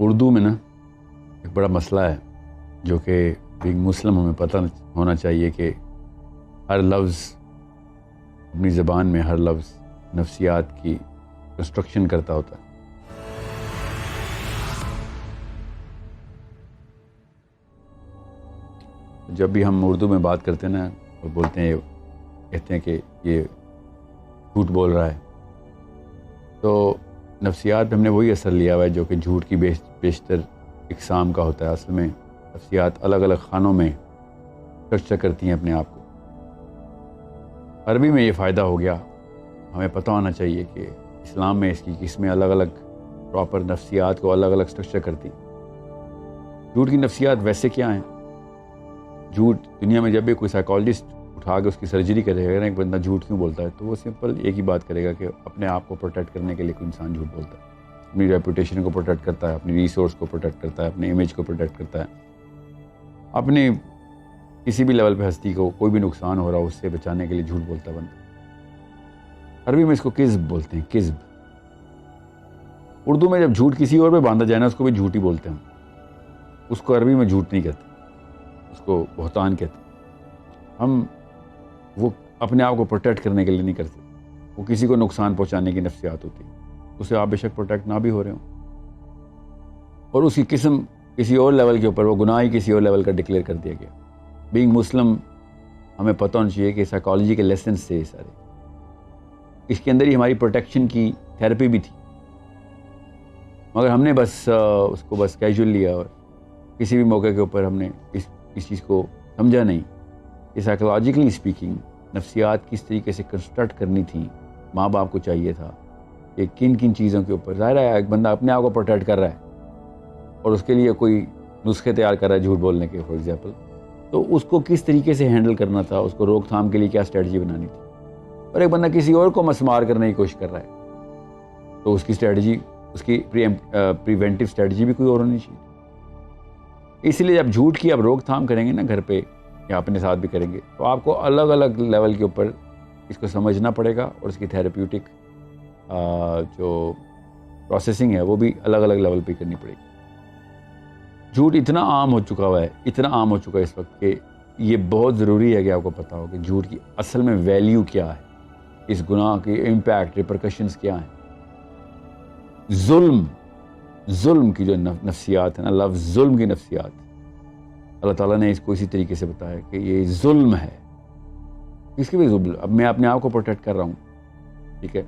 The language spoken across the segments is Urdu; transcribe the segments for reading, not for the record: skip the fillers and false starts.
اردو میں نا ایک بڑا مسئلہ ہے جو کہ بینگ مسلم ہمیں پتہ ہونا چاہیے کہ ہر لفظ اپنی زبان میں ہر لفظ نفسیات کی کنسٹرکشن کرتا ہوتا ہے. جب بھی ہم اردو میں بات کرتے ہیں نا اور بولتے ہیں کہتے ہیں کہ یہ جھوٹ بول رہا ہے تو نفسیات میں ہم نے وہی اثر لیا ہوا ہے جو کہ جھوٹ کی بیشتر اقسام کا ہوتا ہے. اصل میں نفسیات الگ الگ خانوں میں چرچا کرتی ہیں اپنے آپ کو. عربی میں یہ فائدہ ہو گیا, ہمیں پتہ ہونا چاہیے کہ اسلام میں اس کی قسمیں الگ الگ پراپر نفسیات کو الگ الگ اسٹرکچر کرتی. جھوٹ کی نفسیات ویسے کیا ہیں؟ جھوٹ دنیا میں جب بھی کوئی سائیکالوجسٹ اٹھا کے اس کی سرجری کرے گا نا ایک بندہ جھوٹ کیوں بولتا ہے تو وہ سمپل ایک ہی بات کرے گا کہ اپنے آپ کو پروٹیکٹ کرنے کے لیے کوئی انسان جھوٹ بولتا ہے. اپنی ریپوٹیشن کو پروٹیکٹ کرتا ہے, اپنی ریسورس کو پروٹیکٹ کرتا ہے, اپنے امیج کو پروٹیکٹ کرتا ہے, اپنی کسی بھی لیول پہ ہستی کو کوئی بھی نقصان ہو رہا ہو اس سے بچانے کے لیے جھوٹ بولتا ہے بندہ. عربی میں اس کو کذب بولتے ہیں, کذب. اردو میں جب جھوٹ کسی اور پہ باندھا جائے نا اس کو بھی جھوٹ ہی بولتے ہیں. اس کو عربی میں جھوٹ نہیں کہتے, اس کو بہتان کہتے ہیں. ہم وہ اپنے آپ کو پروٹیکٹ کرنے کے لیے نہیں کرتے, وہ کسی کو نقصان پہنچانے کی نفسیات ہوتی ہے. اسے آپ بے شک پروٹیکٹ نہ بھی ہو رہے ہوں اور اس کی قسم کسی اور لیول کے اوپر وہ گناہ ہی کسی اور لیول کا ڈکلیئر کر دیا گیا. بینگ مسلم ہمیں پتہ ہونا چاہیے کہ سائیکالوجی کے لیسنس سے سارے اس کے اندر ہی ہماری پروٹیکشن کی تھیراپی بھی تھی, مگر ہم نے بس اس کو بس کیجول لیا اور کسی بھی موقع کے اوپر ہم نے اس چیز کو سمجھا نہیں کہ سائیکولوجیکلی اسپیکنگ نفسیات کس طریقے سے کنسٹرکٹ کرنی تھی. ماں باپ کو چاہیے تھا کہ کن کن چیزوں کے اوپر, ظاہر ہے ایک بندہ اپنے آپ کو پروٹیکٹ کر رہا ہے اور اس کے لیے کوئی نسخے تیار کر رہا ہے جھوٹ بولنے کے فار ایگزامپل, تو اس کو کس طریقے سے ہینڈل کرنا تھا, اس کو روک تھام کے لیے کیا اسٹریٹجی بنانی تھی. اور ایک بندہ کسی اور کو مسمار کرنے کی کوشش کر رہا ہے تو اس کی اسٹریٹجی, اس کی پریونٹیو اسٹریٹجی بھی کوئی اور ہونی چاہیے. اس لیے جب جھوٹ کی آپ روک تھام کریں گے نا گھر پہ یا اپنے ساتھ بھی کریں گے تو آپ کو الگ الگ لیول کے اوپر اس کو سمجھنا پڑے گا اور اس کی تھیراپیوٹک جو پروسیسنگ ہے وہ بھی الگ الگ لیول پہ کرنی پڑے گی. جھوٹ اتنا عام ہو چکا ہوا ہے, اتنا عام ہو چکا ہے اس وقت کہ یہ بہت ضروری ہے کہ آپ کو پتہ ہو کہ جھوٹ کی اصل میں ویلیو کیا ہے, اس گناہ کی امپیکٹ ریپرکشنز کیا ہیں. ظلم کی جو نفسیات ہے نا, لفظ ظلم کی نفسیات, اللہ تعالیٰ نے اس کو اسی طریقے سے بتایا کہ یہ ظلم ہے. کس کی بھی ظلم؟ اب میں اپنے آپ کو پروٹیکٹ کر رہا ہوں, ٹھیک ہے,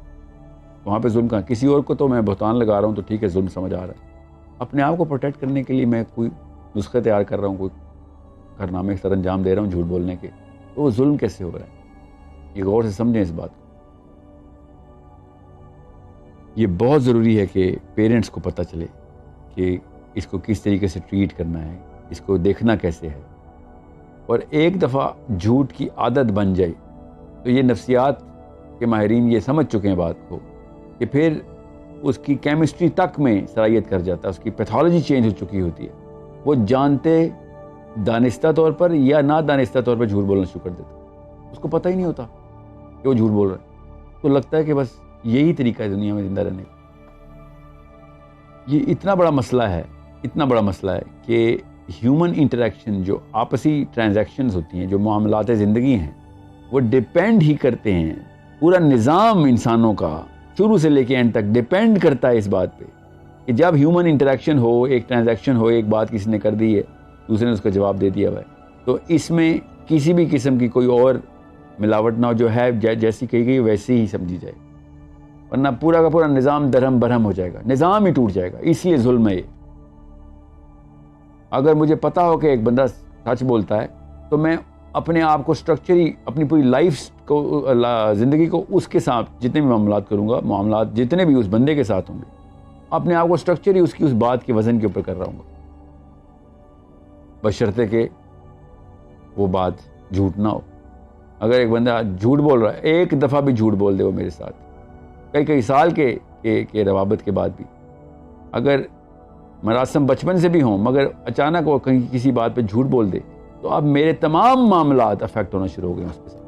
وہاں پہ ظلم کہاں, کسی اور کو تو میں بہتان لگا رہا ہوں تو ٹھیک ہے ظلم سمجھ آ رہا ہے. اپنے آپ کو پروٹیکٹ کرنے کے لیے میں کوئی نسخے تیار کر رہا ہوں, کوئی کارنامے سر انجام دے رہا ہوں جھوٹ بولنے کے, تو وہ ظلم کیسے ہو رہا ہے؟ یہ غور سے سمجھیں اس بات کو. یہ بہت ضروری ہے کہ پیرنٹس کو پتہ چلے کہ اس کو کس طریقے سے ٹریٹ کرنا ہے, اس کو دیکھنا کیسے ہے. اور ایک دفعہ جھوٹ کی عادت بن جائے تو یہ نفسیات کے ماہرین یہ سمجھ چکے ہیں بات کو کہ پھر اس کی کیمسٹری تک میں صلاحیت کر جاتا ہے, اس کی پیتھولوجی چینج ہو چکی ہوتی ہے. وہ جانتے دانستہ طور پر یا نہ دانستہ طور پر جھوٹ بولنا شروع کر دیتا ہے. اس کو پتہ ہی نہیں ہوتا کہ وہ جھوٹ بول رہا ہے, تو لگتا ہے کہ بس یہی طریقہ ہے دنیا میں زندہ رہنے کا. یہ اتنا بڑا مسئلہ ہے, اتنا بڑا مسئلہ ہے کہ ہیومن انٹریکشن جو آپسی ٹرانزیکشنز ہوتی ہیں, جو معاملات زندگی ہیں, وہ ڈیپینڈ ہی کرتے ہیں. پورا نظام انسانوں کا شروع سے لے کے اینڈ تک ڈیپینڈ کرتا ہے اس بات پہ کہ جب ہیومن انٹریکشن ہو, ایک ٹرانزیکشن ہو, ایک بات کسی نے کر دی ہے دوسرے نے اس کا جواب دے دیا ہوا ہے, تو اس میں کسی بھی قسم کی کوئی اور ملاوٹ نہ ہو, جو ہے جیسی کہی گئی ویسی ہی سمجھی جائے, ورنہ پورا کا پورا نظام درہم برہم ہو جائے گا, نظام ہی ٹوٹ جائے گا. اس لیے ظلم ہے یہ. اگر مجھے پتہ ہو کہ ایک بندہ سچ بولتا ہے تو میں اپنے آپ کو اسٹرکچری اپنی پوری لائف کو, زندگی کو اس کے ساتھ جتنے بھی معاملات کروں گا, معاملات جتنے بھی اس بندے کے ساتھ ہوں گے, اپنے آپ کو اسٹرکچری اس کی اس بات کے وزن کے اوپر کر رہا ہوں گا, بشرطے کہ وہ بات جھوٹ نہ ہو. اگر ایک بندہ جھوٹ بول رہا ہے, ایک دفعہ بھی جھوٹ بول دے وہ میرے ساتھ, کئی سال کے روابط کے بعد بھی, اگر مراسم بچپن سے بھی ہوں مگر اچانک وہ کہیں کسی بات پہ جھوٹ بول دے تو اب میرے تمام معاملات افیکٹ ہونا شروع ہو گئے اس کے ساتھ.